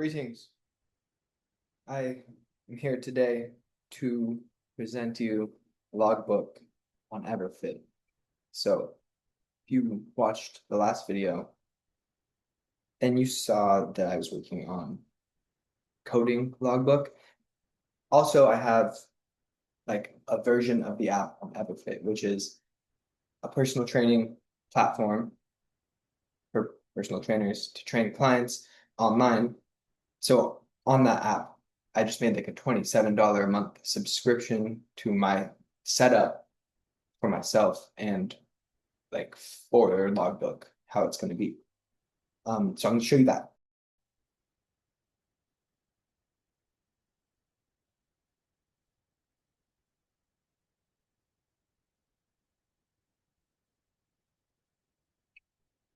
Greetings. I am here today to present you a logbook on Everfit. So, if you watched the last video, then you saw that I was working on coding logbook. Also, I have like a version of the app on Everfit, which is a personal training platform for personal trainers to train clients online. So on that app, I just made like a $27 a month subscription to my setup for myself and like for logbook, how it's going to be. So I'm going to show you that.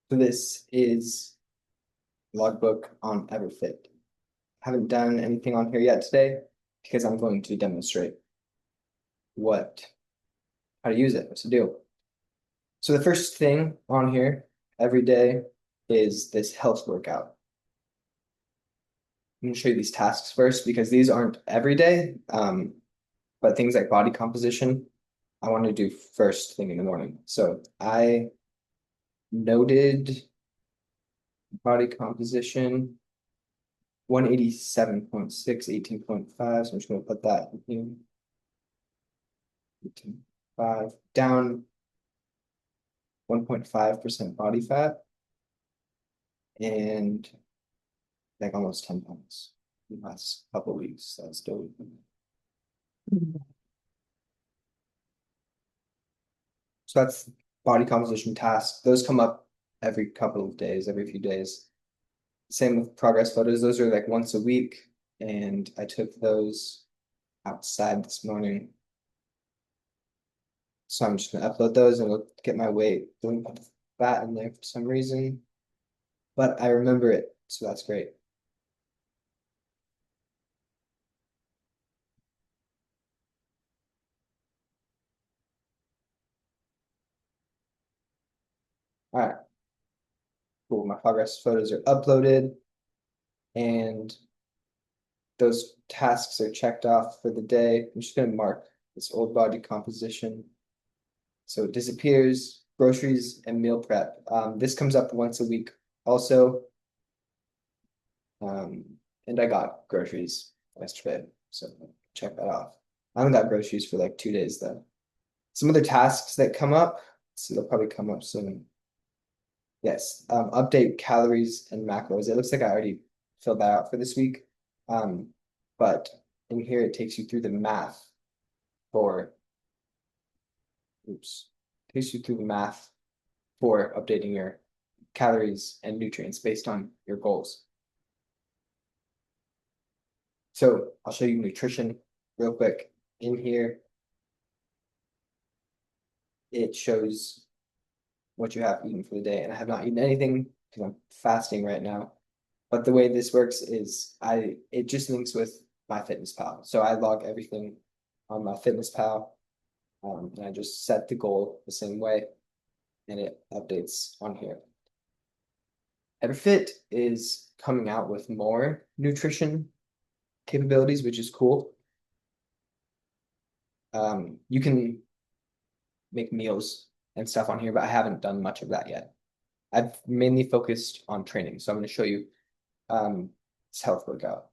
So this is logbook on Everfit. Haven't done anything on here yet today because I'm going to demonstrate how to use it, what to do. So the first thing on here every day is this health workout. I'm going to show you these tasks first because these aren't every day, but things like body composition, I want to do first thing in the morning. So I noted body composition 187.6, 18.5. So I'm just going to put that in 18.5 down 1.5% body fat and like almost 10 pounds in the last couple of weeks. That's still. So that's body composition tasks. Those come up every couple of days, every few days. Same with progress photos. Those are like once a week. And I took those outside this morning. So I'm just gonna upload those and it'll get my weight. Don't put the fat in there for some reason. But I remember it, so that's great. All right, cool. My progress photos are uploaded and those tasks are checked off for the day. I'm just gonna mark this old body composition. So it disappears, groceries and meal prep. This comes up once a week also. And I got groceries yesterday, so check that off. I haven't got groceries for like 2 days though. Some other tasks that come up, so they'll probably come up soon. Yes, update calories and macros. It looks like I already filled that out for this week. But in here it takes you through the math for, takes you through the math for updating your calories and nutrients based on your goals. So I'll show you nutrition real quick. In here, it shows what you have eaten for the day. And I have not eaten anything because I'm fasting right now. But the way this works is it just links with MyFitnessPal. So I log everything on MyFitnessPal. And I just set the goal the same way and it updates on here. Everfit is coming out with more nutrition capabilities, which is cool. You can make meals and stuff on here, but I haven't done much of that yet. I've mainly focused on training. So I'm going to show you this health workout.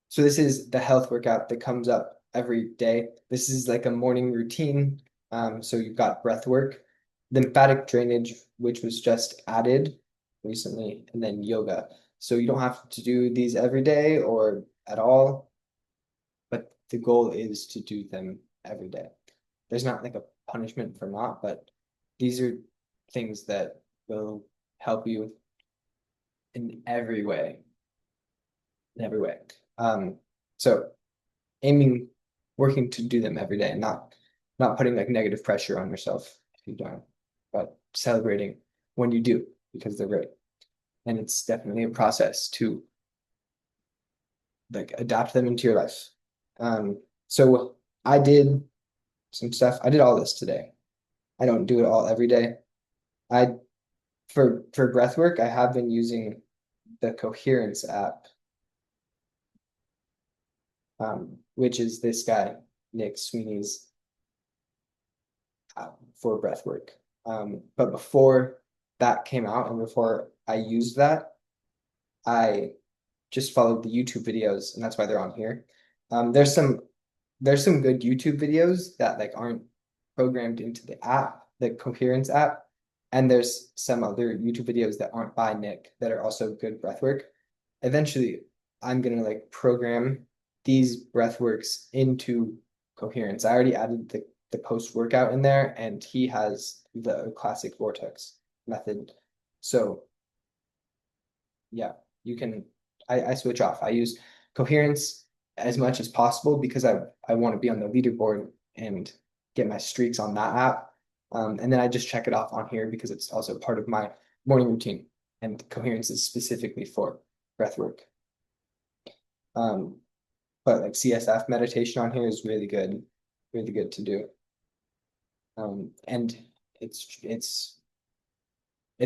So this is the health workout that comes up every day. This is like a morning routine. So you've got breath work, lymphatic drainage, which was just added recently, and then yoga. So you don't have to do these every day or at all, but the goal is to do them every day. There's not like a punishment for not, but these are things that will help you in every way. In every way. So working to do them every day and not putting like negative pressure on yourself if you don't, but celebrating when you do because they're great. And it's definitely a process to like adapt them into your life. So I did some stuff. I did all this today. I don't do it all every day. For breath work, I have been using the Coherence app, which is this guy, Nick Sweeney's for breath work. But before that came out and before I used that, I just followed the YouTube videos, and that's why they're on here. There's some good YouTube videos that like aren't programmed into the app, the Coherence app, and there's some other YouTube videos that aren't by Nick that are also good breathwork. Eventually, I'm gonna like program these breathworks into Coherence. I already added the post workout in there, and he has the classic vortex method. So yeah, you can. I switch off. I use Coherence as much as possible because I want to be on the leaderboard and get my streaks on that app. And then I just check it off on here because it's also part of my morning routine. And Coherence is specifically for breath work. But like CSF meditation on here is really good to do. And it's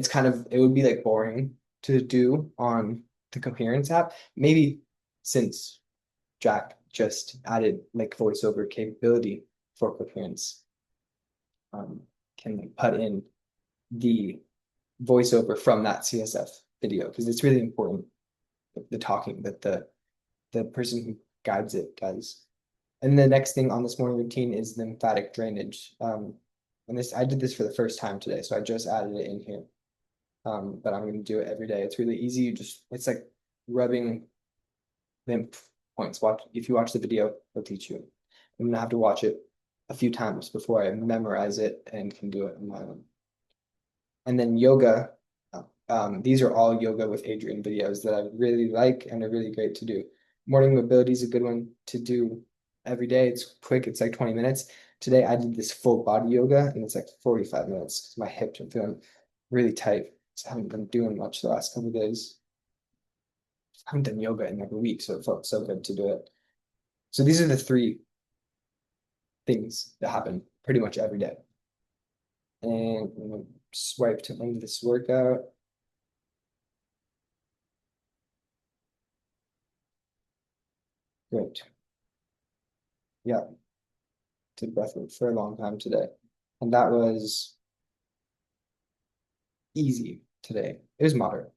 kind of it would be like boring to do on the Coherence app. Maybe since Jack just added like voiceover capability for Coherence, can like put in the voiceover from that CSF video because it's really important the talking that the person who guides it does. And the next thing on this morning routine is lymphatic drainage. And this I did this for the first time today, so I just added it in here. But I'm going to do it every day. It's really easy. It's like rubbing lymph points. Watch if you watch the video, it'll teach you. I'm gonna have to watch it a few times before I memorize it and can do it on my own. And then yoga. These are all yoga with Adrian videos that I really like and are really great to do. Morning mobility is a good one to do every day. It's quick. It's like 20 minutes. Today I did this full body yoga and it's like 45 minutes because my hips are feeling really tight. So I haven't been doing much the last couple of days. I haven't done yoga in like a week, so it felt so good to do it. So these are the three things that happen pretty much every day. And I'm gonna swipe to end this workout. Great. Yeah, did breath work for a long time today. And that was easy today. It was moderate.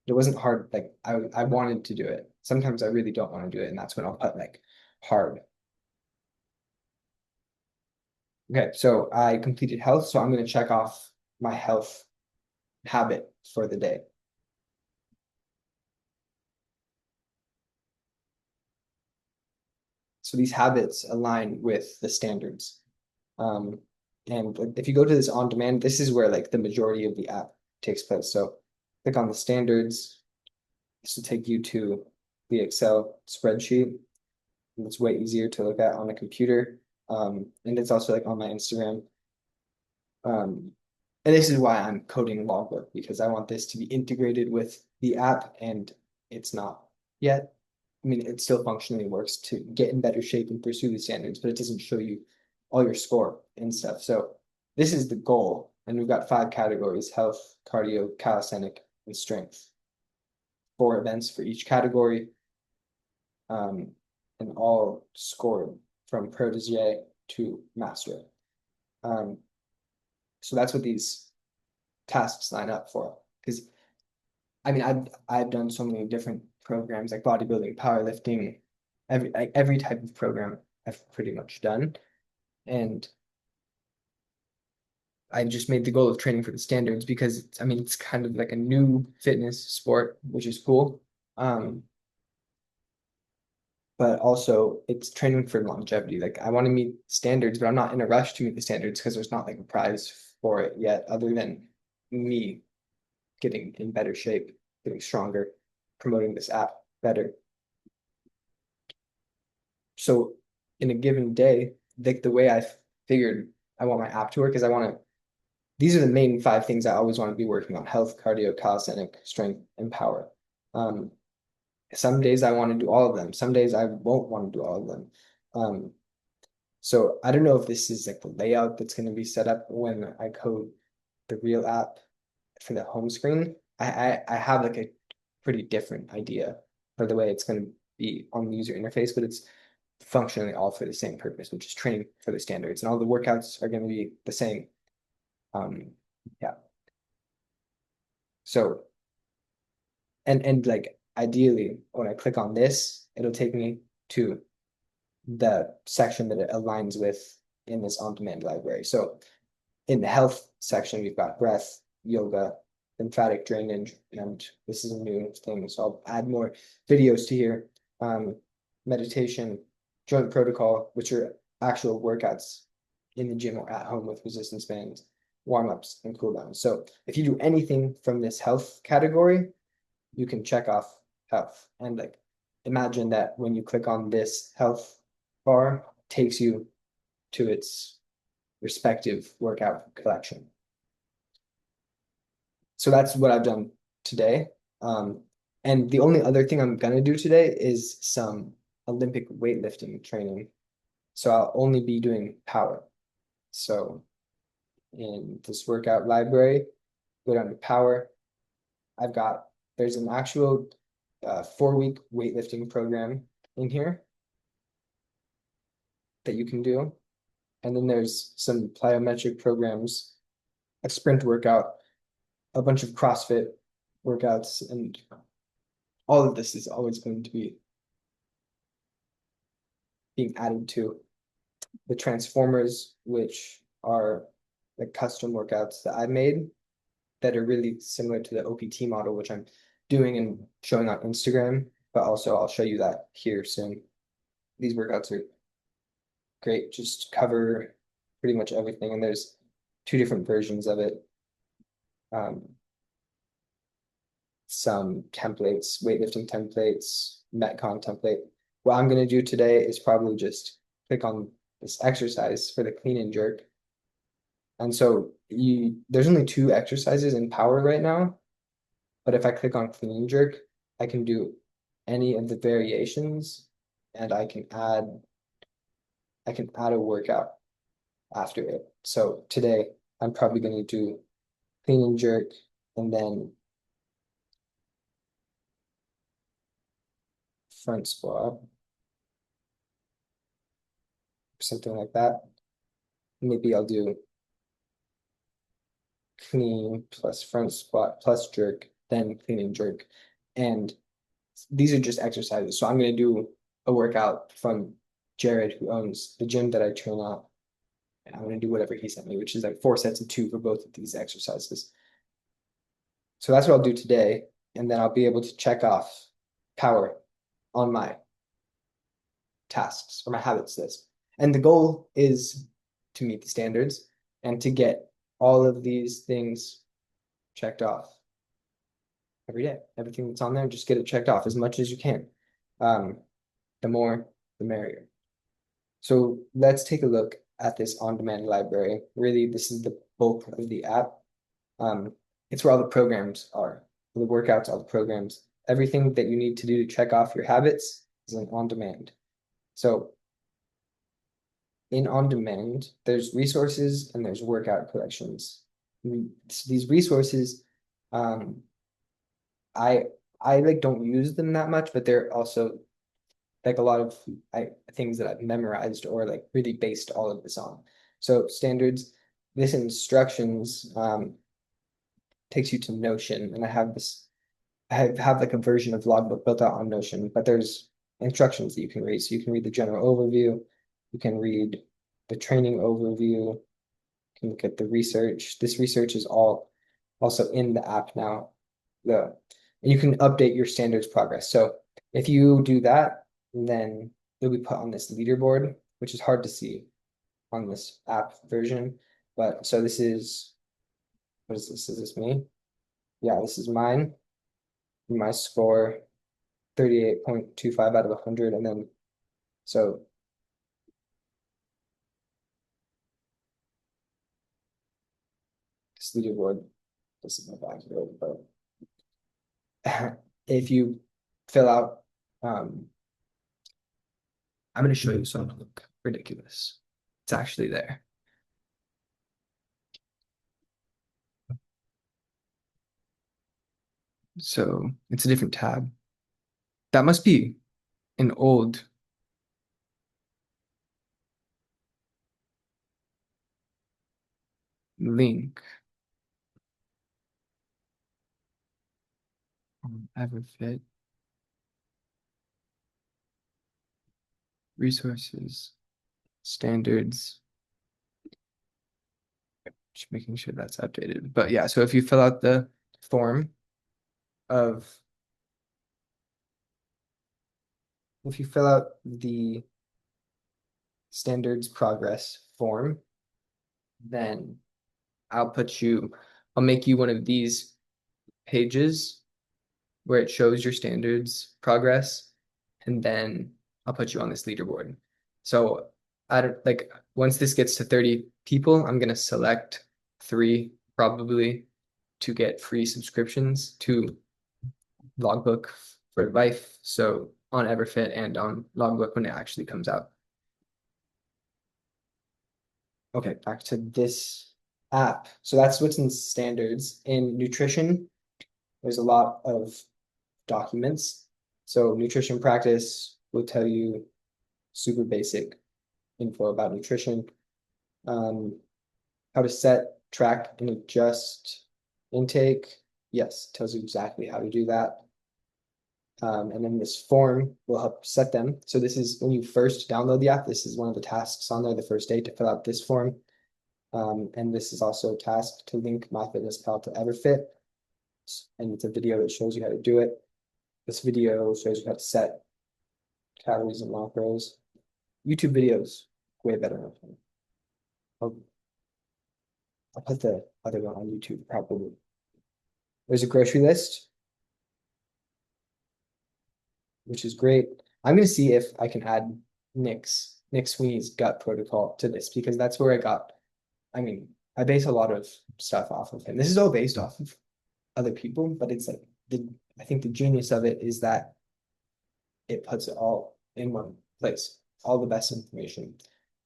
It wasn't hard. Like I wanted to do it. Sometimes I really don't want to do it, and that's when I'll put like hard. Okay, so I completed health, so I'm gonna check off my health habit for the day. So these habits align with the standards. Um, and if you go to this on demand, this is where like the majority of the app takes place. So click on the standards. This will take you to the Excel spreadsheet. And it's way easier to look at on a computer. And it's also like on my Instagram. Um, and this is why I'm coding Logbook because I want this to be integrated with the app and it's not yet. I mean, it still functionally works to get in better shape and pursue the standards, but it doesn't show you all your score and stuff. So this is the goal. And we've got 5 categories: health, cardio, calisthenic, and strength. 4 events for each category, and all scored from protege to master. Um, so that's what these tasks line up for. Because I mean, I've done so many different programs like bodybuilding, powerlifting, every type of program I've pretty much done. And I just made the goal of training for the standards because I mean it's kind of like a new fitness sport, which is cool. But also it's training for longevity. Like I want to meet standards, but I'm not in a rush to meet the standards because there's not like a prize for it yet, other than me getting in better shape, getting stronger, promoting this app better. So in a given day, like the way I figured I want my app to work is I want to, these are the main 5 things I always want to be working on: health, cardio, calisthenic, strength, and power. Um, some days I want to do all of them. Some days I won't want to do all of them. Um, so I don't know if this is like the layout that's going to be set up when I code the real app for the home screen. I have like a pretty different idea for the way it's going to be on the user interface, but it's functionally all for the same purpose, which is training for the standards, and all the workouts are going to be the same. Um, yeah. So and like ideally, when I click on this, it'll take me to the section that it aligns with in this on-demand library. So in the health section, we've got breath, yoga, lymphatic drainage, and this is a new thing. So I'll add more videos to here. Um, meditation, joint protocol, which are actual workouts in the gym or at home with resistance bands, warm-ups, and cool downs. So if you do anything from this health category, you can check off health. And like imagine that when you click on this health bar, it takes you to its respective workout collection. So that's what I've done today. And the only other thing I'm gonna do today is some Olympic weightlifting training. So I'll only be doing power. So in this workout library, go down to power. I've got, there's an actual 4-week weightlifting program in here that you can do. And then there's some plyometric programs, a sprint workout, a bunch of CrossFit workouts, and all of this is always going to be being added to the transformers, which are like custom workouts that I've made that are really similar to the OPT model, which I'm doing and showing on Instagram, but also I'll show you that here soon. These workouts are great, just cover pretty much everything, and there's 2 different versions of it. Some templates, weightlifting templates, Metcon template. What I'm going to do today is probably just click on this exercise for the clean and jerk. And so there's only 2 exercises in power right now, but if I click on clean and jerk, I can do any of the variations and I can add a workout after it. So today I'm probably going to do clean and jerk and then front squat, something like that. Maybe I'll do clean plus front squat plus jerk, then clean and jerk. And these are just exercises. So I'm going to do a workout from Jared, who owns the gym that I train at. And I'm going to do whatever he sent me, which is like 4 sets of 2 for both of these exercises. So that's what I'll do today. And then I'll be able to check off power on my tasks or my habits list. And the goal is to meet the standards and to get all of these things checked off every day. Everything that's on there, just get it checked off as much as you can. The more, the merrier. So let's take a look at this on-demand library. Really, this is the bulk of the app. It's where all the programs are, the workouts, all the programs. Everything that you need to do to check off your habits is in on-demand. So in on-demand, there's resources and there's workout collections. These resources, I I like don't use them that much, but they're also like a lot of things that I've memorized or like really based all of this on. So standards, this instructions takes you to Notion, and I have like a version of Logbook built out on Notion, but there's instructions that you can read. So you can read the general overview, you can read the training overview, you can look at the research. This research is all also in the app now. And you can update your standards progress. So if you do that, then you'll be put on this leaderboard, which is hard to see on this app version. But so this is, what is this? Is this me? Yeah, this is mine. My score, 38.25 out of 100. And then, so this leaderboard, this is my background, but if you fill out, I'm going to show you so I don't look ridiculous. It's actually there. So it's a different tab. That must be an old link on Everfit resources, standards, just making sure that's updated. But yeah, so if you fill out the form of, if you fill out the standards progress form, then I'll make you one of these pages where it shows your standards progress, and then I'll put you on this leaderboard. So I don't like once this gets to 30 people, I'm gonna select three probably to get free subscriptions to Logbook for life. So on Everfit and on Logbook when it actually comes out. Okay, back to this app. So that's what's in standards. In nutrition, there's a lot of documents. So nutrition practice will tell you super basic info about nutrition, how to set, track, and adjust intake. Yes, tells you exactly how to do that. And then this form will help set them. So this is when you first download the app, this is one of the tasks on there the first day to fill out this form. And this is also a task to link MyFitnessPal to Everfit. And it's a video that shows you how to do it. This video shows you how to set calories and macros. YouTube videos, way better. I'll, I'll put the other one on YouTube probably. There's a grocery list, which is great. I'm gonna see if I can add Nick Sweeney's gut protocol to this because that's where I mean, I base a lot of stuff off of him. This is all based off of other people, but it's like I think the genius of it is that it puts it all in one place, all the best information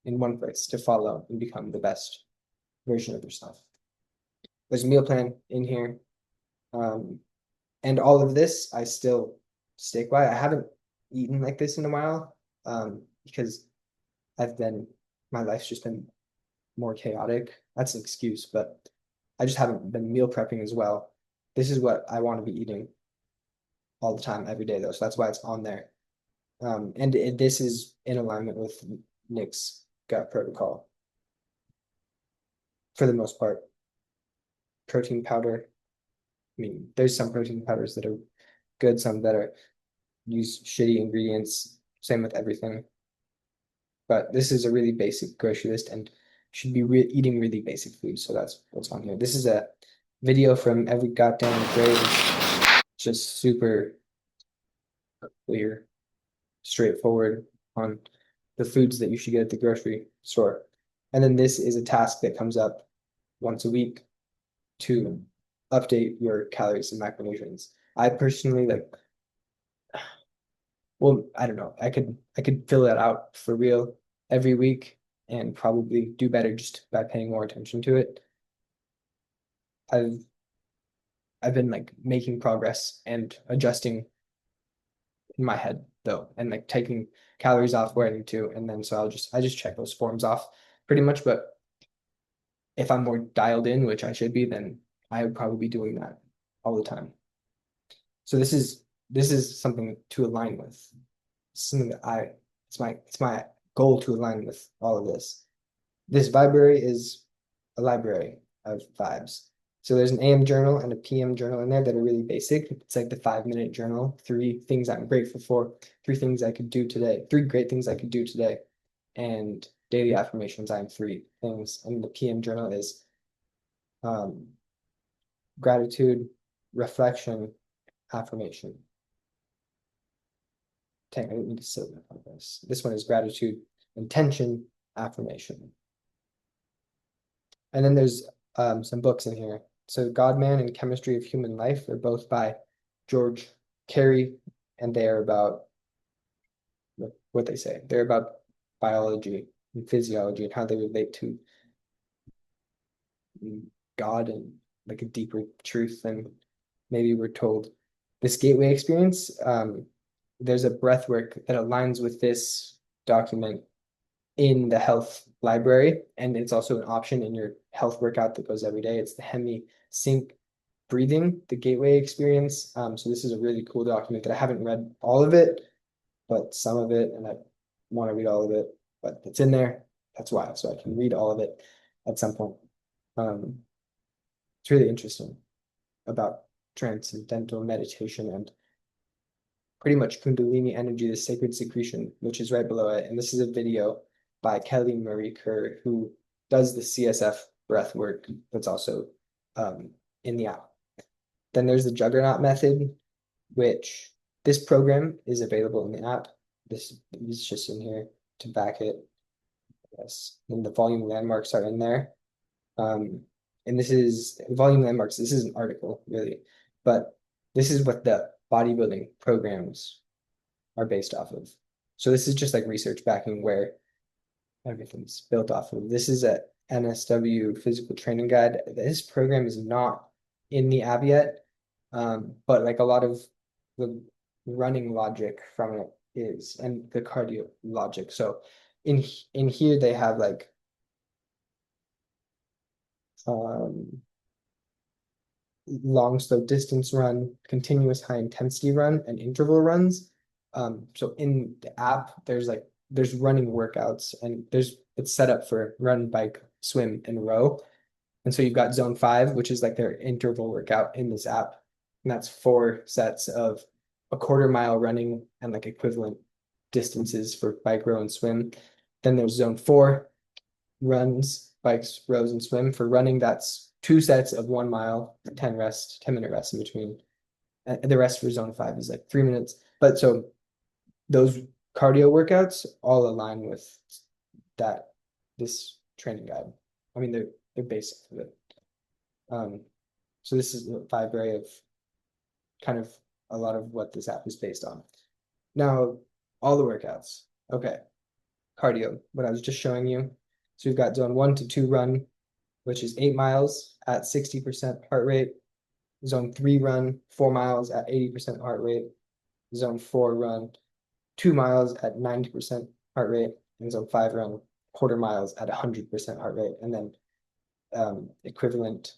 in one place to follow and become the best version of yourself. There's a meal plan in here. And all of this I still stick by. I haven't eaten like this in a while because my life's just been more chaotic. That's an excuse, but I just haven't been meal prepping as well. This is what I want to be eating all the time, every day, though. So that's why it's on there. This is in alignment with Nick's gut protocol for the most part. Protein powder. I mean, there's some protein powders that are good, some that are use shitty ingredients. Same with everything. But this is a really basic grocery list and should be eating really basic food. So that's what's on here. This is a video from every goddamn grade. Just super clear, straightforward on the foods that you should get at the grocery store. And then this is a task that comes up once a week to update your calories and macronutrients. I personally like, well, I don't know. I could fill that out for real every week and probably do better just by paying more attention to it. I've I've been like making progress and adjusting in my head though, and like taking calories off where I need to, and then so I just check those forms off pretty much. But if I'm more dialed in, which I should be, then I would probably be doing that all the time. So this is something to align with. Something that it's my goal to align with all of this. This library is a library of vibes. So there's an AM journal and a PM journal in there that are really basic. It's like the 5 minute journal, 3 things I'm grateful for, 3 things I could do today, 3 great things I could do today, and daily affirmations. I'm 3 things. And the PM journal is um, gratitude, reflection, affirmation. Dang, I didn't need to sit on this. This one is gratitude, intention, affirmation. And then there's some books in here. So God, Man, and Chemistry of Human Life are both by George Carey, and they are about what they say. They're about biology and physiology and how they relate to God and like a deeper truth than maybe we're told. this gateway experience, there's a breath work that aligns with this document in the health library, and it's also an option in your health workout that goes every day. It's the Hemi Sync breathing, the gateway experience. So this is a really cool document that I haven't read all of it, but some of it, and I want to read all of it, but it's in there. That's why, so I can read all of it at some point. It's really interesting about transcendental meditation and pretty much Kundalini energy, the sacred secretion, which is right below it. And this is a video by Kelly Marie Kerr, who does the CSF breath work that's also in the app. Then there's the Juggernaut method, which this program is available in the app. This is just in here to back it. Yes, and the volume landmarks are in there. And this is volume landmarks. This is an article, really, but this is what the bodybuilding programs are based off of. So this is just like research backing where everything's built off of. This is a NSW physical training guide. This program is not in the app yet, but like a lot of the running logic from it is, and the cardio logic. So in here they have like long slow distance run, continuous high intensity run, and interval runs. So in the app, there's running workouts, and it's set up for run, bike, swim, and row. And so you've got zone 5, which is like their interval workout in this app. And that's 4 sets of a quarter mile running and like equivalent distances for bike, row, and swim. Then there's zone 4, runs, bikes, rows, and swim. For running, that's 2 sets of 1 mile, 10-minute rest in between. And the rest for zone 5 is like 3 minutes. But so those cardio workouts all align with this training guide. I mean, they're basic of it. So this is a library of kind of a lot of what this app is based on. Now, all the workouts. Okay. Cardio, what I was just showing you. So we've got zone 1 to 2 run, which is 8 miles at 60% heart rate. Zone 3 run, 4 miles at 80% heart rate. Zone 4 run, 2 miles at 90% heart rate. And zone 5 run, quarter miles at 100% heart rate. And then equivalent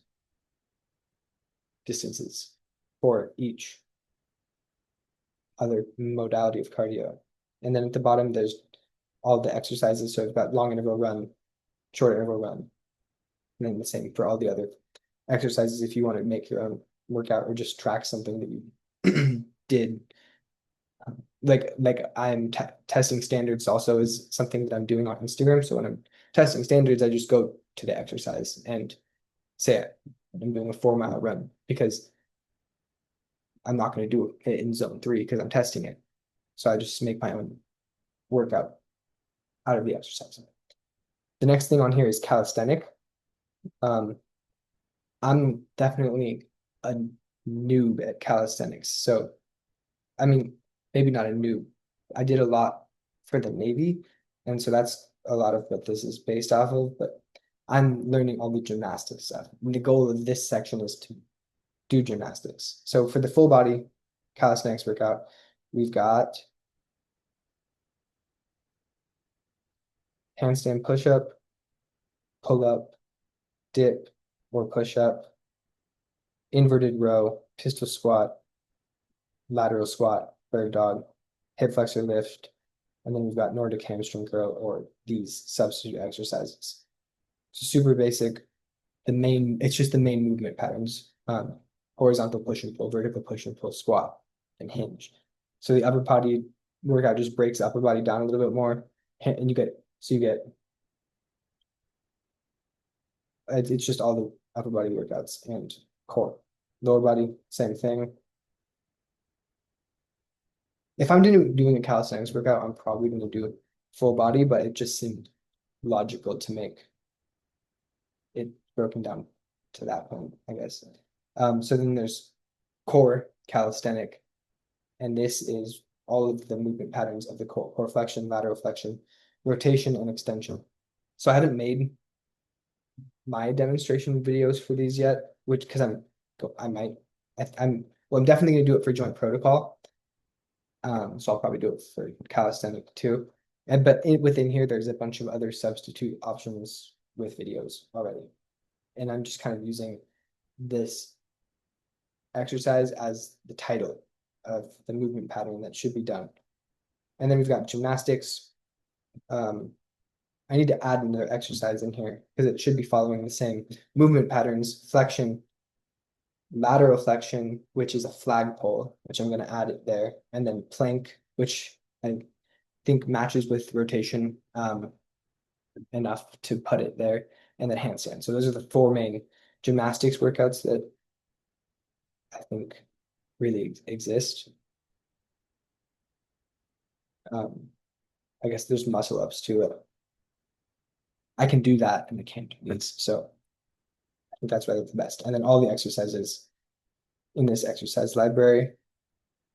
distances for each other modality of cardio. And then at the bottom, there's all the exercises. So we've got long interval run, short interval run, and then the same for all the other exercises if you want to make your own workout or just track something that you did. Like I'm testing standards also is something that I'm doing on Instagram. So when I'm testing standards, I just go to the exercise and say I'm doing a 4-mile run because I'm not going to do it in zone 3 because I'm testing it. So I just make my own workout out of the exercise. The next thing on here is calisthenic. I'm definitely a noob at calisthenics. So, I mean, maybe not a noob. I did a lot for the Navy, and so that's a lot of what this is based off of, but I'm learning all the gymnastics stuff. And the goal of this section is to do gymnastics. So for the full body calisthenics workout, we've got handstand push-up, pull-up, dip or push-up, inverted row, pistol squat, lateral squat, bird dog, hip flexor lift, and then we've got Nordic hamstring curl or these substitute exercises. So super basic. It's just the main movement patterns. Horizontal push and pull, vertical push and pull, squat, and hinge. So the upper body workout just breaks the upper body down a little bit more, and you get it's just all the upper body workouts and core. Lower body, same thing. If I'm doing a calisthenics workout, I'm probably going to do it full body, but it just seemed logical to make it broken down to that point, I guess. So then there's core calisthenic, and this is all of the movement patterns of the core flexion, lateral flexion, rotation, and extension. So I haven't made my demonstration videos for these yet, which because I'm Well, I'm definitely gonna do it for joint protocol. So I'll probably do it for calisthenic too. Within here, there's a bunch of other substitute options with videos already. And I'm just kind of using this exercise as the title of the movement pattern that should be done. And then we've got gymnastics. I need to add another exercise in here because it should be following the same movement patterns: flexion, lateral flexion, which is a flagpole, which I'm going to add it there, and then plank, which I think matches with rotation enough to put it there, and then handstand. So those are the four main gymnastics workouts that I think really exist. I guess there's muscle ups too. I can do that and I can't do this. So I think that's really the best. And then all the exercises in this exercise library,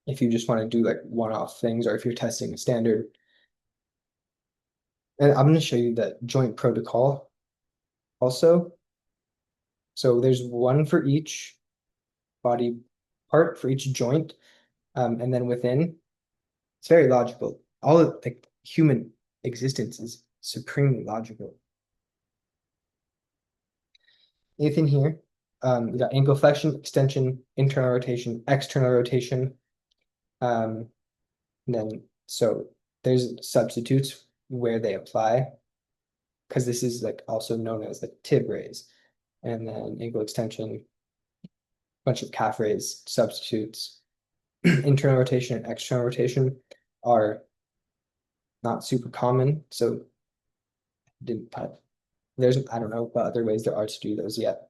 if you just want to do like one-off things or if you're testing a standard. And I'm going to show you the joint protocol also. So there's one for each body part, for each joint. And then within, it's very logical. All of like human existence is supremely logical. Anything here? We got ankle flexion, extension, internal rotation, external rotation. And then so there's substitutes where they apply, because this is like also known as the tib raise. And then ankle extension, bunch of calf raise substitutes. Internal rotation and external rotation are not super common, so didn't put. There's I don't know what other ways there are to do those yet.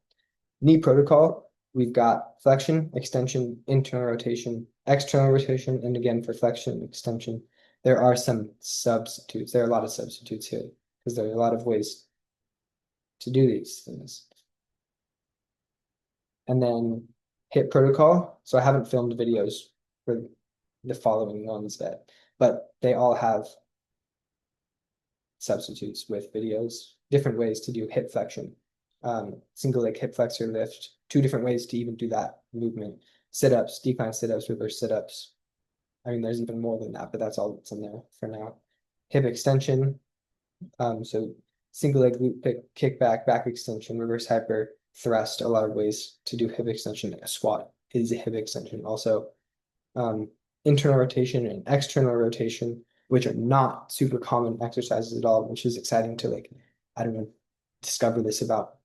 Knee protocol, we've got flexion, extension, internal rotation, external rotation, and again for flexion, extension. There are some substitutes. There are a lot of substitutes here because there are a lot of ways to do these things. And then hip protocol. So I haven't filmed videos for the following ones but they all have substitutes with videos, different ways to do hip flexion. Single leg hip flexor lift, two different ways to even do that movement. Sit-ups, decline sit-ups, reverse sit-ups. I mean, there's even more than that, but that's all that's in there for now. Hip extension. So single leg glute kick back, back extension, reverse hyper, thrust, a lot of ways to do hip extension. A squat is a hip extension also. Internal rotation and external rotation, which are not super common exercises at all, which is exciting to like, I don't know, discover this about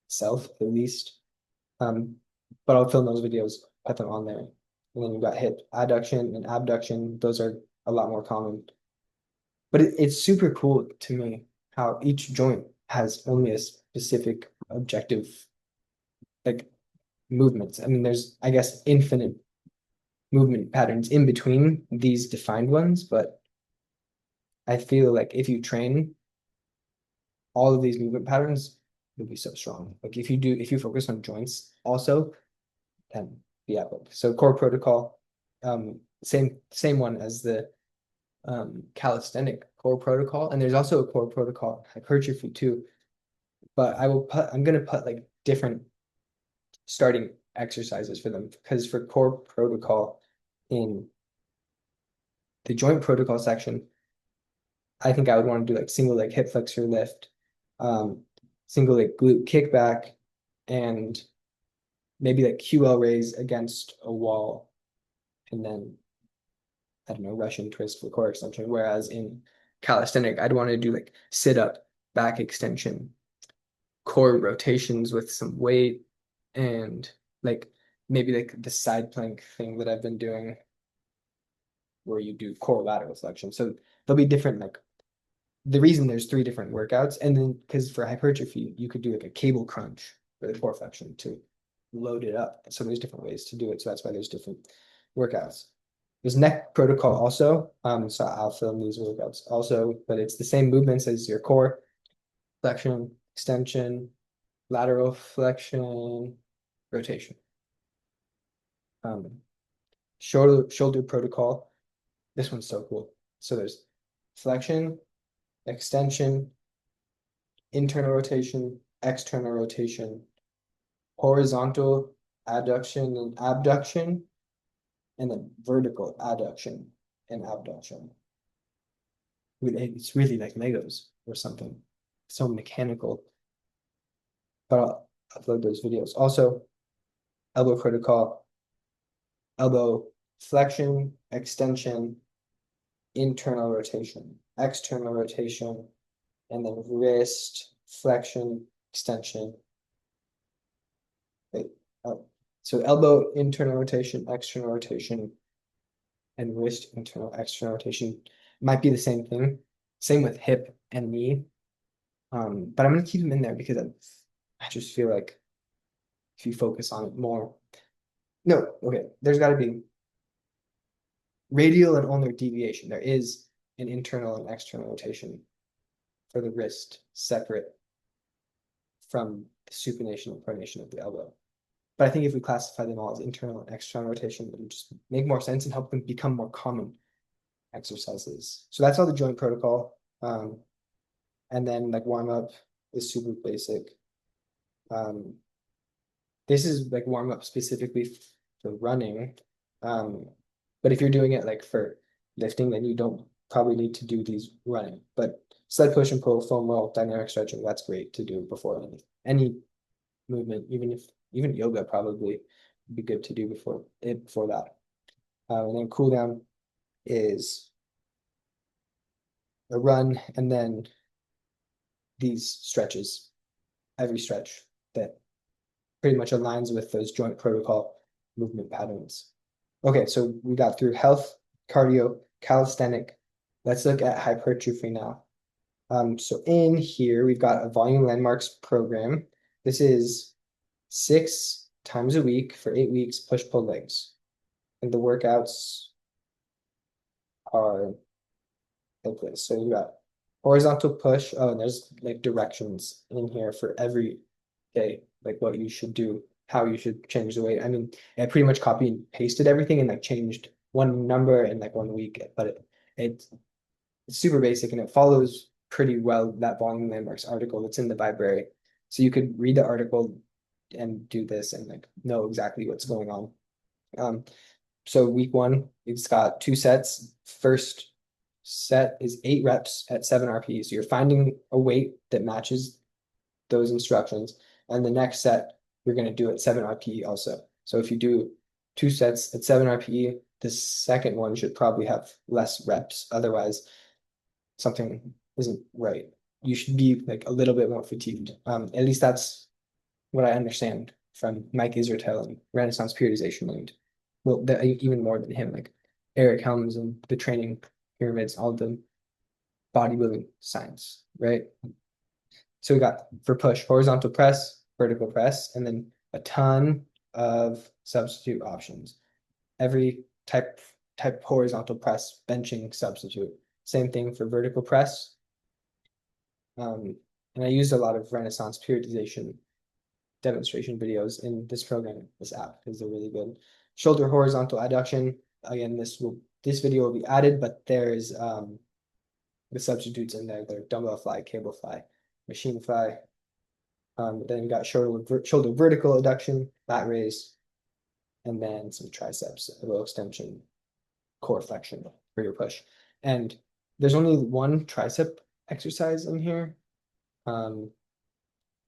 self at least. But I'll film those videos, put them on there. And then you've got hip adduction and abduction. Those are a lot more common. But it's super cool to me how each joint has only a specific objective, like movements. I mean, there's, I guess, infinite movement patterns in between these defined ones, but I feel like if you train all of these movement patterns, you'll be so strong. Like if you focus on joints also, then yeah. So core protocol, same one as the calisthenic core protocol, and there's also a core protocol hypertrophy too. But I'm gonna put like different starting exercises for them, because for core protocol in the joint protocol section, I think I would want to do like single leg hip flexor lift, single leg glute kickback, and maybe like QL raise against a wall, and then I don't know, Russian twist for core extension. Whereas in calisthenic, I'd want to do like sit up, back extension, core rotations with some weight, and like maybe like the side plank thing that I've been doing where you do core lateral flexion. So there'll be different like the reason there's three different workouts, and then because for hypertrophy, you could do like a cable crunch for the core flexion to load it up. So there's different ways to do it. So that's why there's different workouts. There's neck protocol also. So I'll film these workouts also, but it's the same movements as your core: flexion, extension, lateral flexion, rotation. Shoulder protocol. This one's so cool. So there's flexion, extension, internal rotation, external rotation, horizontal adduction and abduction, and then vertical adduction and abduction. It's really like Legos or something. So mechanical. But I'll upload those videos. Also, elbow protocol, elbow flexion, extension, internal rotation, external rotation, and then wrist flexion, extension. Wait, oh. So elbow internal rotation, external rotation, and wrist internal external rotation might be the same thing. Same with hip and knee. But I'm gonna keep them in there because I just feel like if you focus on it more. No, okay, there's got to be radial and ulnar deviation. There is an internal and external rotation for the wrist separate from the supination and pronation of the elbow. But I think if we classify them all as internal and external rotation, it would just make more sense and help them become more common exercises. So that's all the joint protocol. And then like warm up is super basic. This is like warm up specifically for running. But if you're doing it like for lifting, then you don't probably need to do these running. But sled push and pull, foam roll, dynamic stretching, that's great to do before any movement, even yoga probably would be good to do before that. And then cool down is a run and then these stretches, every stretch that pretty much aligns with those joint protocol movement patterns. Okay, so we got through health, cardio, calisthenic. Let's look at hypertrophy now. So in here, we've got a volume landmarks program. This is 6 times a week for 8 weeks, push-pull legs. And the workouts are like this. So you got horizontal push. Oh, and there's like directions in here for every day, like what you should do, how you should change the weight. I mean, I pretty much copied and pasted everything and like changed one number in like 1 week, but it's super basic and it follows pretty well that volume landmarks article that's in the library. So you could read the article and do this and like know exactly what's going on. So week 1, it's got 2 sets. First set is 8 reps at 7 RPE. So you're finding a weight that matches those instructions. And the next set, you're going to do at 7 RPE also. So if you do 2 sets at 7 RPE, the second one should probably have less reps. Otherwise, something isn't right. You should be like a little bit more fatigued. At least that's what I understand from Mike Israetel and Renaissance Periodization and well, even more than him, like Eric Helms and the training pyramids, all the bodybuilding science, right? So we got for push, horizontal press, vertical press, and then a ton of substitute options. Every type horizontal press, benching substitute. Same thing for vertical press. And I used a lot of Renaissance periodization demonstration videos in this program, this app, because they're really good. Shoulder horizontal adduction. Again, this video will be added, but there's the substitutes in there. They're dumbbell fly, cable fly, machine fly. Then you got shoulder vertical adduction, lat raise, and then some triceps, elbow extension, core flexion for your push. And there's only one tricep exercise in here.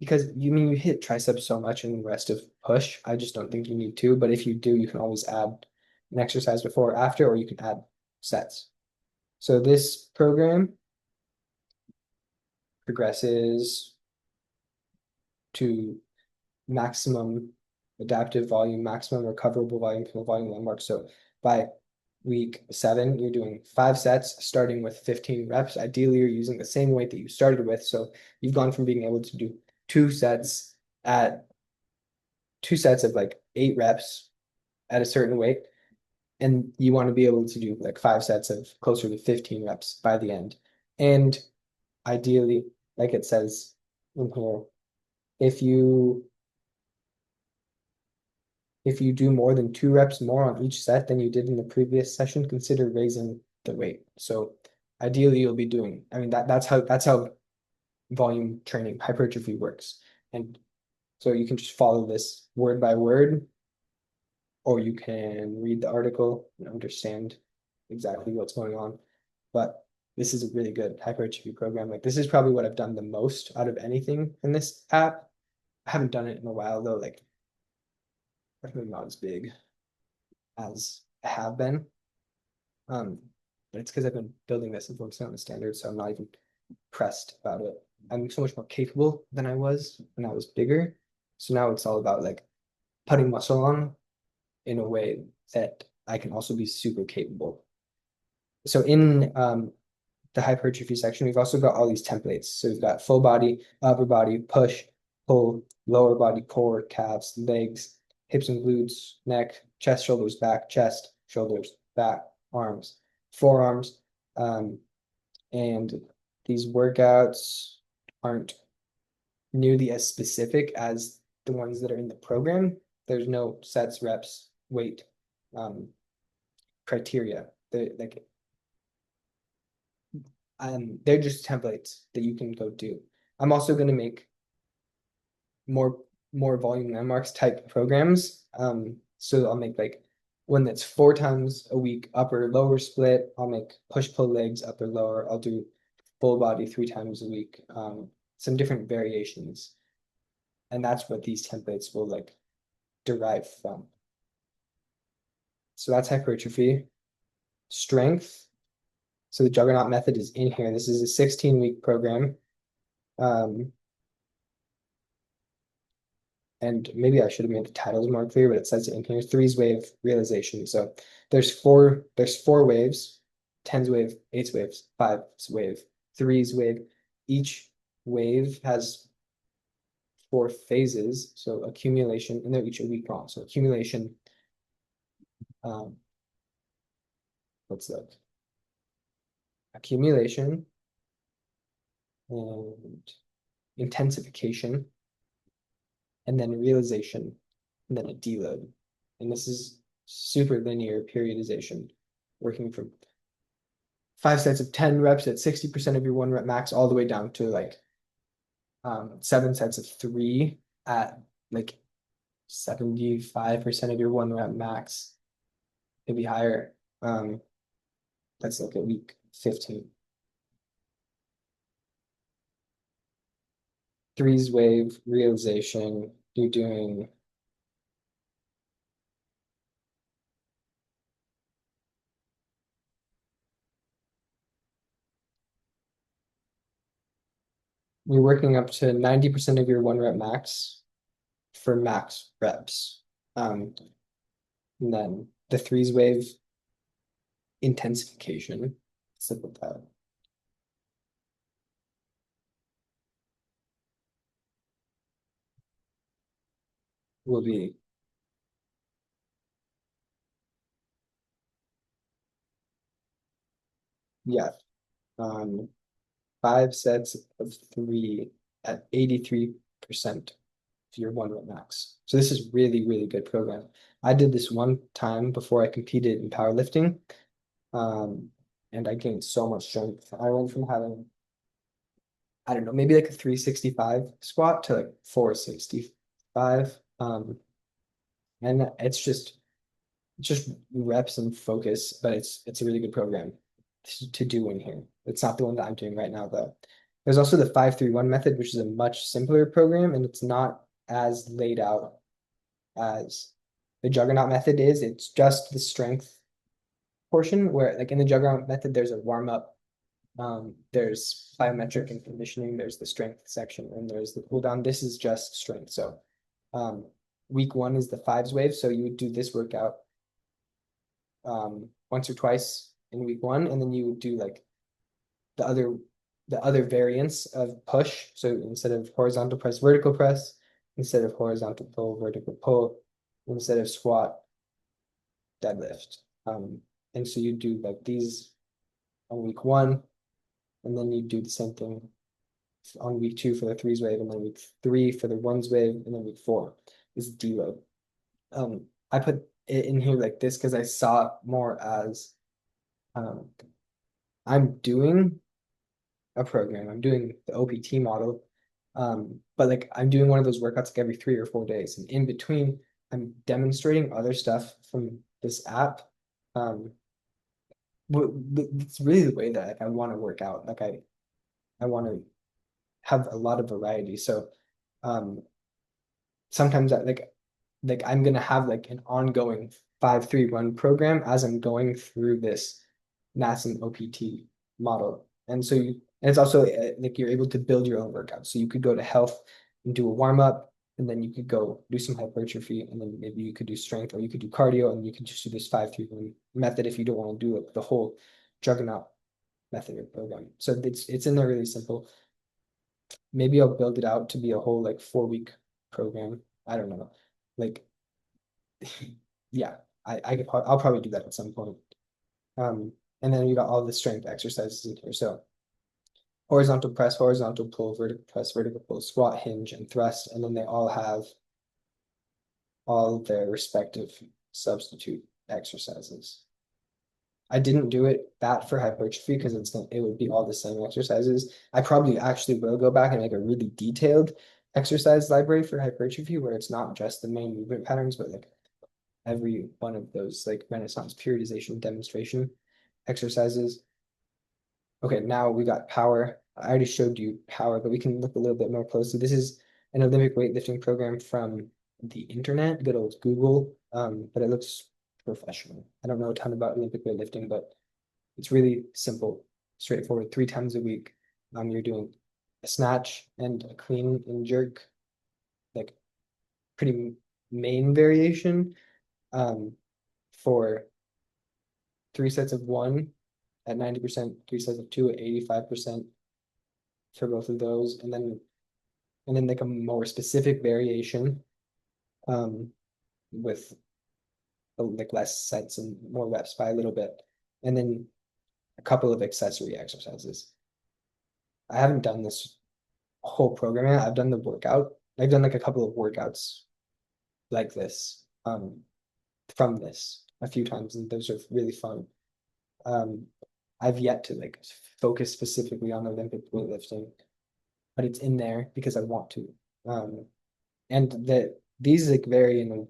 Because you hit triceps so much in the rest of push. I just don't think you need to, but if you do, you can always add an exercise before or after, or you can add sets. So this program progresses to maximum adaptive volume, maximum recoverable volume from the volume landmark. So by week 7, you're doing 5 sets, starting with 15 reps. Ideally, you're using the same weight that you started with. So you've gone from being able to do 2 sets of like 8 reps at a certain weight. And you want to be able to do like 5 sets of closer to 15 reps by the end. And ideally, like it says in here, if you do more than 2 reps more on each set than you did in the previous session, consider raising the weight. So ideally you'll be doing, I mean, that's how volume training hypertrophy works. And so you can just follow this word by word or you can read the article and understand exactly what's going on. But this is a really good hypertrophy program. Like this is probably what I've done the most out of anything in this app. I haven't done it in a while though, like definitely not as big as I have been. Um, but it's because I've been building this and focusing on the standards, so I'm not even pressed about it. I'm so much more capable than I was when I was bigger. So now it's all about like putting muscle on in a way that I can also be super capable. So in the hypertrophy section, we've also got all these templates. So we've got full body, upper body, push, pull, lower body, core, calves, legs, hips and glutes, neck, chest, shoulders, back, chest, shoulders, back, arms, forearms. Um, and these workouts aren't nearly as specific as the ones that are in the program. There's no sets, reps, weight, um, criteria. They're just templates that you can go do. I'm also going to make more more volume landmarks type programs. So I'll make like one that's 4 times a week, upper lower split. I'll make push pull legs, upper lower. I'll do full body 3 times a week. Some different variations, and that's what these templates will like derive from. So that's hypertrophy. Strength. So the juggernaut method is in here. This is a 16-week program. Um, and maybe I should have made the titles more clear, but it says it in here, threes wave realization. So there's four waves, tens wave, eights waves, fives wave, threes wave. Each wave has 4 phases. So accumulation, and they're each a week long. So accumulation, um, let's look. Accumulation and intensification, and then realization, and then a deload. And this is super linear periodization, working from 5 sets of 10 reps at 60% of your 1 rep max, all the way down to like 7 sets of 3 at like 75% of your 1 rep max, maybe higher. That's like a week 15. Threes wave realization, you're doing you're working up to 90% of your 1 rep max for max reps. And then the threes wave intensification, slip of that, will be yeah, um, 5 sets of 3 at 83% of your 1 rep max. So this is really, really good program. I did this one time before I competed in powerlifting, um, and I gained so much strength. I went from having, I don't know, maybe like a 365 squat to like 465. And it's just reps and focus, but it's a really good program to do in here. It's not the one that I'm doing right now though. There's also the 5-3-1 method, which is a much simpler program, and it's not as laid out as the juggernaut method is. It's just the strength portion where like in the juggernaut method, there's a warm up, there's plyometric and conditioning, there's the strength section, and there's the cool down. This is just strength. So um, week 1 is the fives wave. So you would do this workout once or twice in week 1, and then you would do like the other variants of push. So instead of horizontal press, vertical press, instead of horizontal pull, vertical pull, instead of squat, deadlift. And so you do like these on week 1, and then you do the same thing on week 2 for the threes wave, and then week 3 for the ones wave, and then week 4 is deload. I put it in here like this because I saw it more as um, I'm doing a program. I'm doing the OPT model. But like I'm doing one of those workouts like every 3 or 4 days. And in between, I'm demonstrating other stuff from this app. Um, it's really the way that like, I want to work out. Like I want to have a lot of variety. So um, sometimes like I'm gonna have like an ongoing 5-3-1 program as I'm going through this NAS and OPT model. And so and it's also like you're able to build your own workout. So you could go to health and do a warm up, and then you could go do some hypertrophy, and then maybe you could do strength, or you could do cardio, and you could just do this 5-3-1 method if you don't want to do it, the whole juggernaut method or program. So it's in there really simple. Maybe I'll build it out to be a whole like 4-week program. I don't know. Like, yeah, I'll probably do that at some point. And then you got all the strength exercises in here. So horizontal press, horizontal pull, vertical press, vertical pull, squat, hinge, and thrust. And then they all have all their respective substitute exercises. I didn't do it that for hypertrophy because it would be all the same exercises. I probably actually will go back and make a really detailed exercise library for hypertrophy where it's not just the main movement patterns, but like every one of those like Renaissance periodization demonstration exercises. Okay, now we got power. I already showed you power, but we can look a little bit more closely. This is an Olympic weightlifting program from the internet, good old Google, but it looks professional. I don't know a ton about Olympic weightlifting, but it's really simple, straightforward. 3 times a week, you're doing a snatch and a clean and jerk, like pretty main variation, um, for 3 sets of 1 at 90%, 3 sets of 2 at 85% for both of those, and then like a more specific variation, um, with like less sets and more reps by a little bit, and then a couple of accessory exercises. I haven't done this whole program yet. I've done the workout. I've done like a couple of workouts like this, from this a few times, and those are really fun. Um, I've yet to like focus specifically on Olympic weightlifting, but it's in there because I want to. And that these like vary in a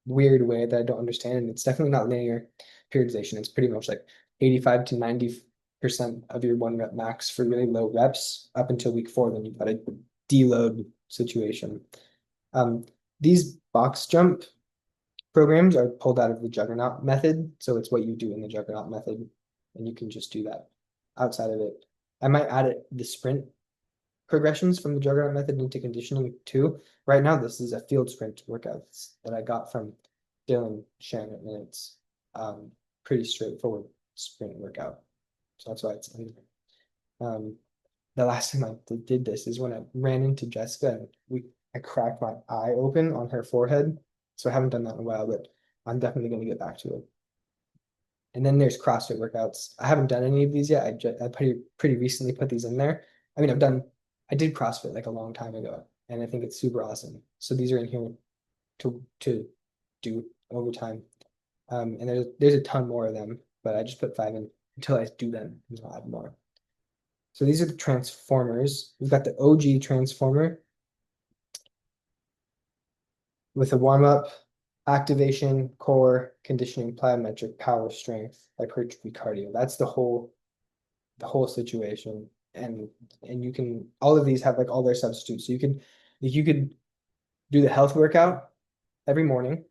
weird way that I don't understand. And it's definitely not linear periodization. It's pretty much like 85 to 90% of your 1 rep max for really low reps up until week 4. Then you've got a deload situation. Um, these box jump programs are pulled out of the juggernaut method. So it's what you do in the juggernaut method, and you can just do that outside of it. I might add the sprint progressions from the juggernaut method into conditioning too. Right now, this is a field sprint workout that I got from Dylan Shannon, and it's pretty straightforward sprint workout. So that's why it's in there. The last time I did this is when I ran into Jessica and I cracked my eye open on her forehead. So I haven't done that in a while, but I'm definitely going to get back to it. And then there's CrossFit workouts. I haven't done any of these yet. I pretty recently put these in there. I mean, I did CrossFit like a long time ago, and I think it's super awesome. So these are in here to do over time. And there's a ton more of them, but I just put 5 in until I do them, and I'll add more. So these are the transformers. We've got the OG transformer with a warm-up, activation, core, conditioning, plyometric, power, strength, hypertrophy, cardio. That's the whole situation. And you can all of these have like all their substitutes. So you could do the health workout every morning,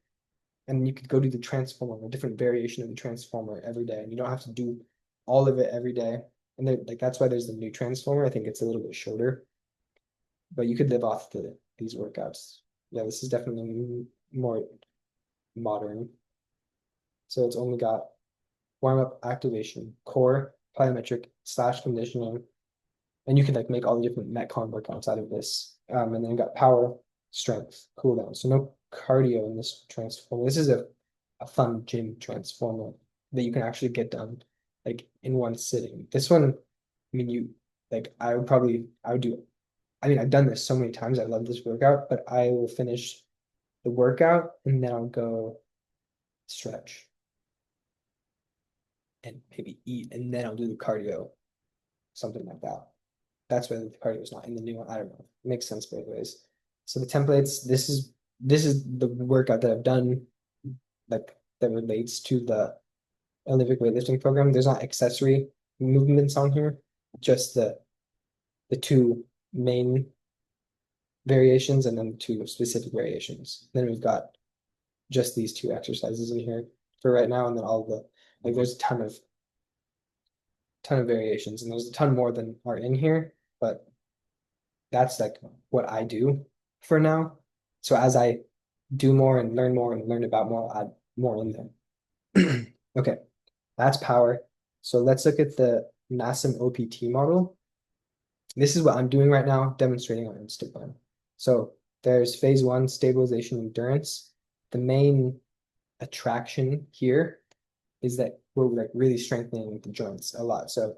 and you could go do the transformer, a different variation of the transformer every day. And you don't have to do all of it every day. And like that's why there's the new transformer. I think it's a little bit shorter, but you could live off these workouts. Yeah, this is definitely more modern. So it's only got warm up, activation, core, plyometric slash conditioning, and you can like make all the different metcon workouts out of this. And then you got power, strength, cool down. So no cardio in this transformer. This is a fun gym transformer that you can actually get done like in one sitting. This one, I mean, you like I would do. I mean, I've done this so many times. I love this workout, but I will finish the workout and then I'll go stretch and maybe eat, and then I'll do the cardio, something like that. That's why the cardio is not in the new one. I don't know. It makes sense both ways. So the templates, this is this is the workout that I've done, like that relates to the Olympic weightlifting program. There's not accessory movements on here, just the two main variations and then two specific variations. Then we've got just these two exercises in here for right now, and then all the like there's a ton of variations, and there's a ton more than are in here, but that's like what I do for now. So as I do more and learn about more, I'll add more in there. Okay, that's power. So let's look at the NASM OPT model. This is what I'm doing right now, demonstrating on Instagram. So there's phase one, stabilization endurance. The main attraction here is that we're like really strengthening the joints a lot. So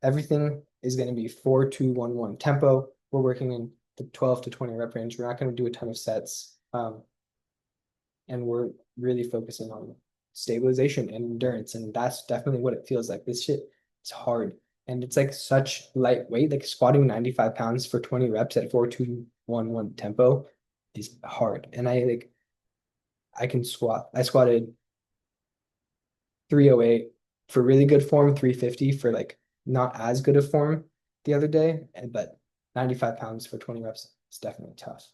everything is going to be 4-2-1-1 tempo. We're working in the 12 to 20 rep range. We're not going to do a ton of sets. And we're really focusing on stabilization and endurance. And that's definitely what it feels like. This shit is hard. And it's like such lightweight, like squatting 95 pounds for 20 reps at 4-2-1-1 tempo is hard. And I can squat. I squatted 308 for really good form, 350 for like not as good of form the other day. But 95 pounds for 20 reps is definitely tough.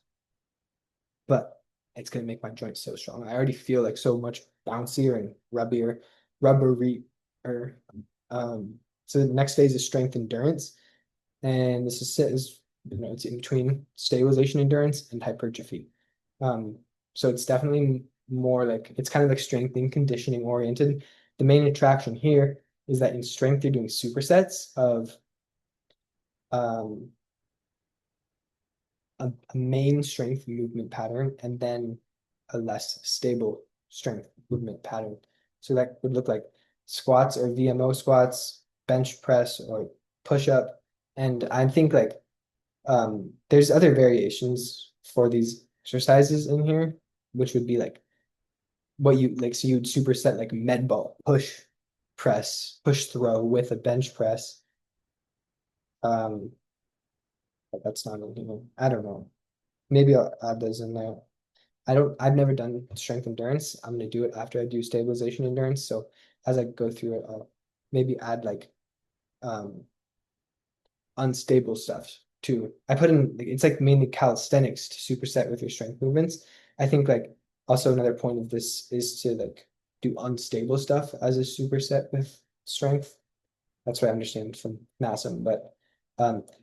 But it's gonna make my joints so strong. I already feel like so much bouncier and rubbery. Or so the next phase is strength endurance, and this is it's in between stabilization endurance and hypertrophy. So it's definitely more like it's kind of like strength and conditioning oriented. The main attraction here is that in strength you're doing supersets of um, a main strength movement pattern and then a less stable strength movement pattern. So that would look like squats or VMO squats, bench press or push up. And I think like there's other variations for these exercises in here, which would be like what you like. So you'd superset like med ball, push throw with a bench press. Um, but that's not in here. I don't know. Maybe I'll add those in there. I've never done strength endurance. I'm gonna do it after I do stabilization endurance. So as I go through it, I'll maybe add like um unstable stuff too. I put in like it's like mainly calisthenics to superset with your strength movements. I think like also another point of this is to like do unstable stuff as a superset with strength. That's what I understand from NASM. But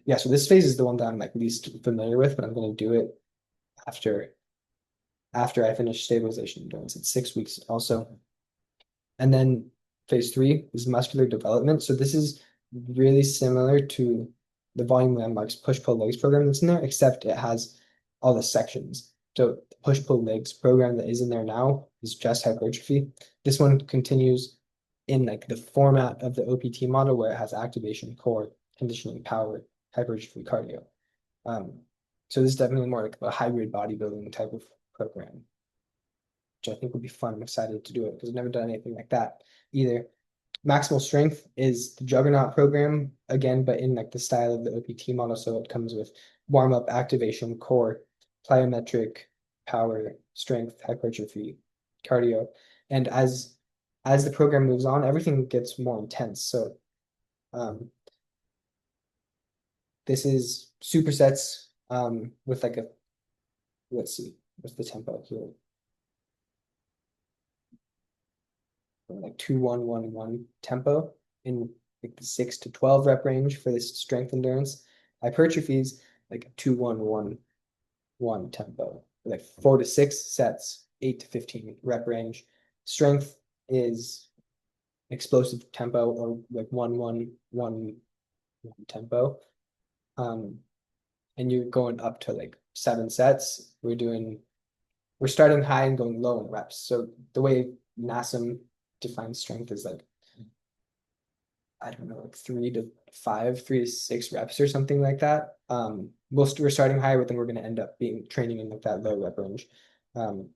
yeah, so this phase is the one that I'm like least familiar with, but I'm gonna do it after I finish stabilization endurance. It's 6 weeks also. And then phase three is muscular development. So this is really similar to the volume landmarks push pull legs program that's in there, except it has all the sections. So the push pull legs program that is in there now is just hypertrophy. This one continues in like the format of the OPT model where it has activation, core, conditioning, power, hypertrophy, cardio. So this is definitely more like a hybrid bodybuilding type of program, which I think would be fun. I'm excited to do it because I've never done anything like that either. Maximal strength is the juggernaut program again, but in like the style of the OPT model. So it comes with warm up, activation, core, plyometric, power, strength, hypertrophy, cardio. And as the program moves on, everything gets more intense. So um, this is supersets with like a let's see, what's the tempo here? Like 2-1-1-1 tempo in like the 6 to 12 rep range for this strength endurance. Hypertrophies like 2-1-1-1 tempo, like 4 to 6 sets, 8 to 15 rep range. Strength is explosive tempo or like 1-1-1-1 tempo. Um, and you're going up to like 7 sets. We're starting high and going low in reps. So the way NASM defines strength is like I don't know, like 3 to 5, 3 to 6 reps or something like that. We're starting higher, but then we're going to end up being training in like that low rep range. Um,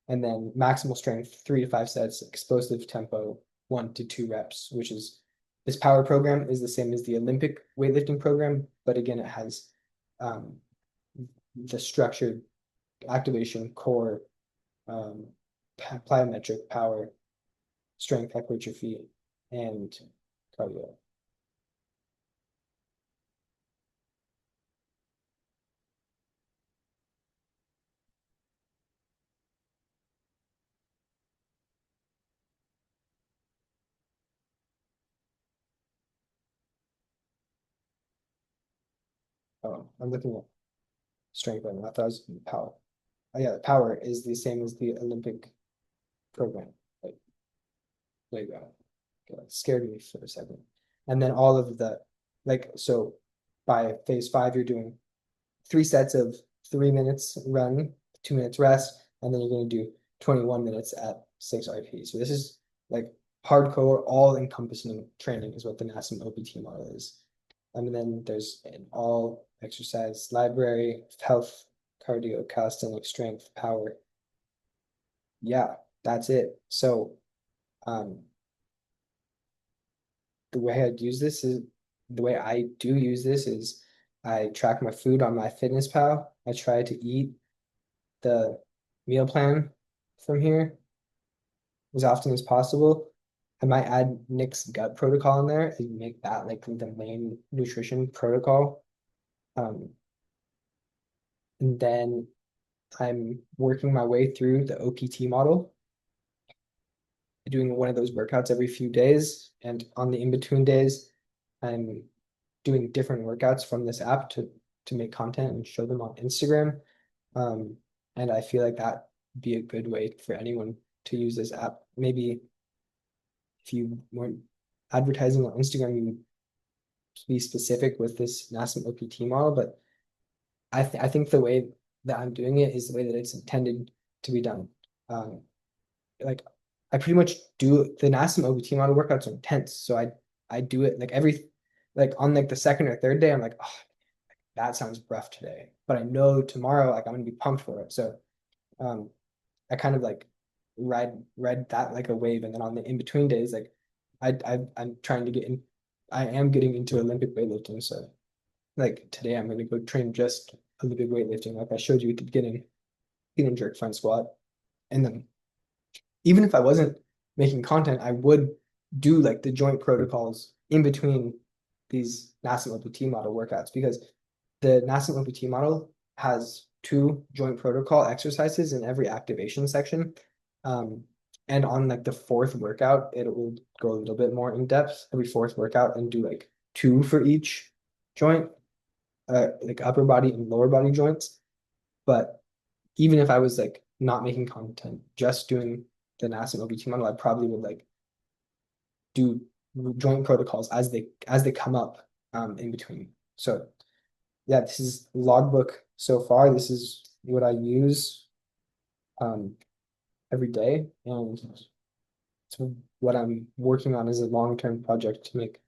and then maximal strength, 3 to 5 sets, explosive tempo, 1 to 2 reps, which is this power program is the same as the Olympic weightlifting program, but again, it has um, the structured activation, core, um, plyometric, power, strength, hypertrophy, and cardio. Oh, I'm looking at strength right now. I thought it was power. Oh yeah, power is the same as the Olympic program. Like, there you go. Okay, scared me for a second. And then all of the so by phase five, you're doing 3 sets of 3 minutes run, 2 minutes rest, and then you're going to do 21 minutes at 6 RP. So this is like hardcore, all-encompassing training is what the NASM OPT model is. And then there's an all exercise library, health, cardio, calisthenics, strength, power. Yeah, that's it. So um, the way I use this is the way I do use this is I track my food on my Fitness Pal. I try to eat the meal plan from here as often as possible. I might add Nick's gut protocol in there and make that like the main nutrition protocol. Um, and then I'm working my way through the OPT model, doing one of those workouts every few days. And on the in-between days, I'm doing different workouts from this app to make content and show them on Instagram. Um, and I feel like that would be a good way for anyone to use this app. Maybe if you weren't advertising on Instagram, you would be specific with this NASM OPT model. But I think the way that I'm doing it is the way that it's intended to be done. Um, like I pretty much do the NASM OPT model workouts are intense, so I do it like every like on like the second or third day, I'm like, oh, that sounds rough today, but I know tomorrow like I'm gonna be pumped for it. So um, I kind of like ride that like a wave, and then on the in between days, like I'm trying to get in. I am getting into Olympic weightlifting, so like today I'm gonna go train just Olympic weightlifting, like I showed you at the beginning, clean and jerk front squat, and then even if I wasn't making content, I would do like the joint protocols in between these NASM OPT model workouts because the NASM OPT model has two joint protocol exercises in every activation section. And on like the fourth workout, it will go a little bit more in depth every fourth workout and do like two for each joint, like upper body and lower body joints. But even if I was like not making content, just doing the NASM OPT model, I probably would like do joint protocols as they come up in between. So yeah, this is Logbook so far. This is what I use um, every day, and it's what I'm working on as a long-term project to make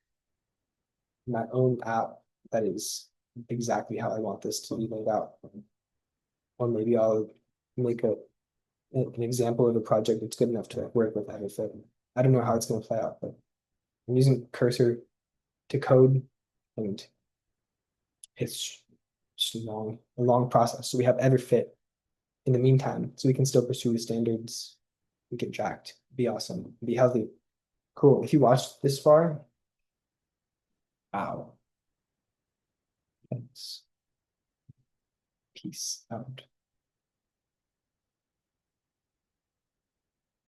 my own app that is exactly how I want this to be laid out. Or maybe I'll make an example of a project that's good enough to like, work with Everfit. I don't know how it's going to play out, but I'm using Cursor to code, and it's just a long process. So we have Everfit in the meantime, so we can still pursue the standards, we get jacked, be awesome, be healthy. Cool. If you watched this far, wow. Thanks. Peace out.